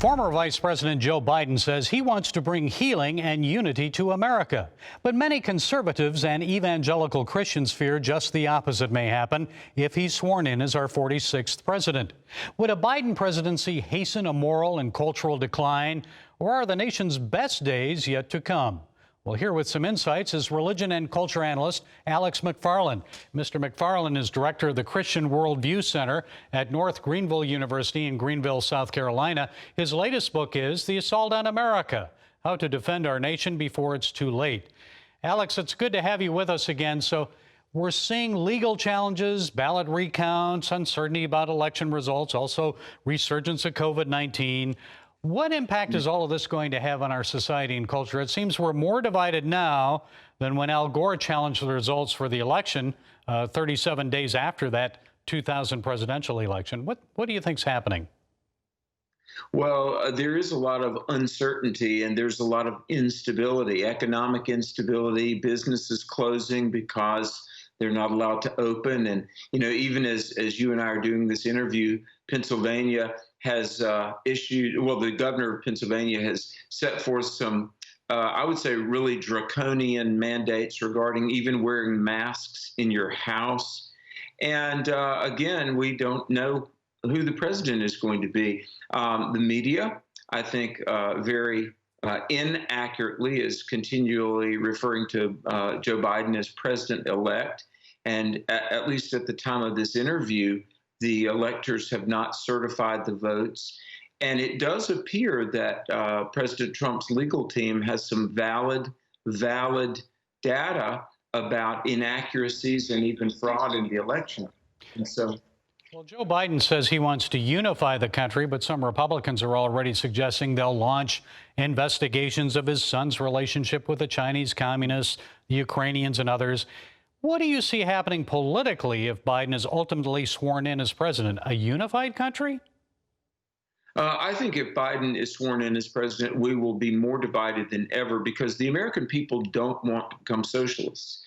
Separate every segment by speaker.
Speaker 1: Former Vice President Joe Biden says he wants to bring healing and unity to America. But many conservatives and evangelical Christians fear just the opposite may happen if he's sworn in as our 46th president. Would a Biden presidency hasten a moral and cultural decline, or are the nation's best days yet to come? Well, here with some insights is religion and culture analyst Alex McFarland. Mr. McFarland is director of the Christian Worldview Center at North Greenville University in Greenville, South Carolina. His latest book is The Assault on America: How to Defend Our Nation Before It's Too Late. Alex, it's good to have you with us again. So we're seeing legal challenges, ballot recounts, uncertainty about election results, also resurgence of COVID-19. What impact is all of this going to have on our society and culture? It seems we're more divided now than when Al Gore challenged the results for the election 37 days after that 2000 presidential election. What do you think's happening?
Speaker 2: Well, there is a lot of uncertainty and there's a lot of instability, economic instability, businesses closing because they're not allowed to open. And, you know, even as you and I are doing this interview, Pennsylvania has the governor of Pennsylvania has set forth some, I would say, really draconian mandates regarding even wearing masks in your house. And again, we don't know who the president is going to be. The media, I think, very inaccurately is continually referring to Joe Biden as president-elect. And at least at the time of this interview, the electors have not certified the votes. And it does appear that President Trump's legal team has some valid data about inaccuracies and even fraud in the election. And so,
Speaker 1: well, Joe Biden says he wants to unify the country, but some Republicans are already suggesting they'll launch investigations of his son's relationship with the Chinese communists, the Ukrainians, and others. What do you see happening politically if Biden is ultimately sworn in as president? A unified country?
Speaker 2: I think if Biden is sworn in as president, we will be more divided than ever because the American people don't want to become socialists.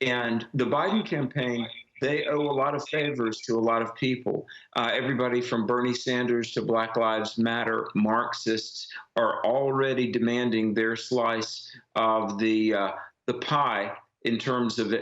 Speaker 2: And the Biden campaign, they owe a lot of favors to a lot of people. Everybody from Bernie Sanders to Black Lives Matter, Marxists are already demanding their slice of the pie in terms of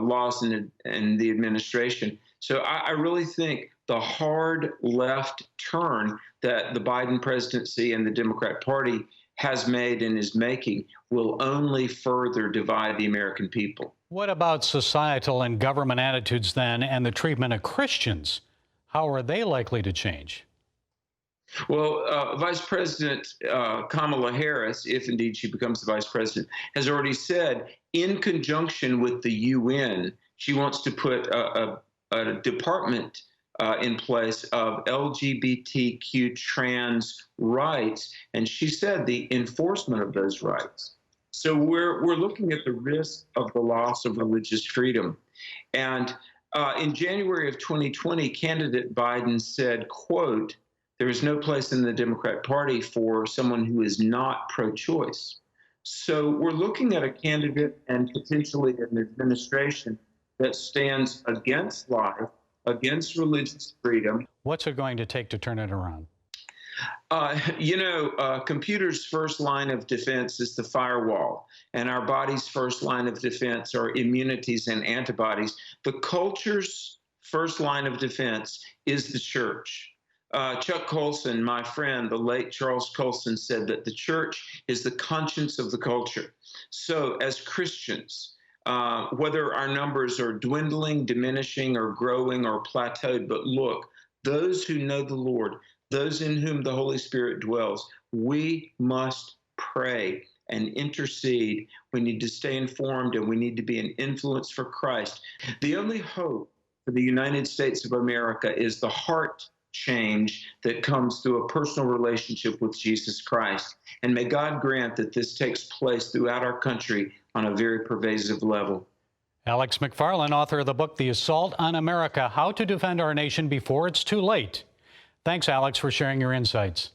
Speaker 2: laws and the administration. So I really think the hard left turn that the Biden presidency and the Democrat Party has made and is making will only further divide the American people.
Speaker 1: What about societal and government attitudes then, and the treatment of Christians? How are they likely to change?
Speaker 2: Well, Vice President Kamala Harris, if indeed she becomes the vice president, has already said, in conjunction with the UN, she wants to put a department in place of LGBTQ trans rights, and she said the enforcement of those rights. So we're looking at the risk of the loss of religious freedom. And in January of 2020, candidate Biden said, quote, "There is no place in the Democrat Party for someone who is not pro-choice." So we're looking at a candidate and potentially an administration that stands against life, against religious freedom.
Speaker 1: What's it going to take to turn it around?
Speaker 2: Computer's first line of defense is the firewall, and our body's first line of defense are immunities and antibodies. The culture's first line of defense is the church. Chuck Colson, my friend, the late Charles Colson, said that the church is the conscience of the culture. So as Christians, whether our numbers are dwindling, diminishing, or growing, or plateaued, but look, those who know the Lord, those in whom the Holy Spirit dwells, we must pray and intercede. We need to stay informed, and we need to be an influence for Christ. The only hope for the United States of America is the heart change that comes through a personal relationship with Jesus Christ. And may God grant that this takes place throughout our country on a very pervasive level.
Speaker 1: Alex McFarland, author of the book, The Assault on America: How to Defend Our Nation Before It's Too Late. Thanks, Alex, for sharing your insights.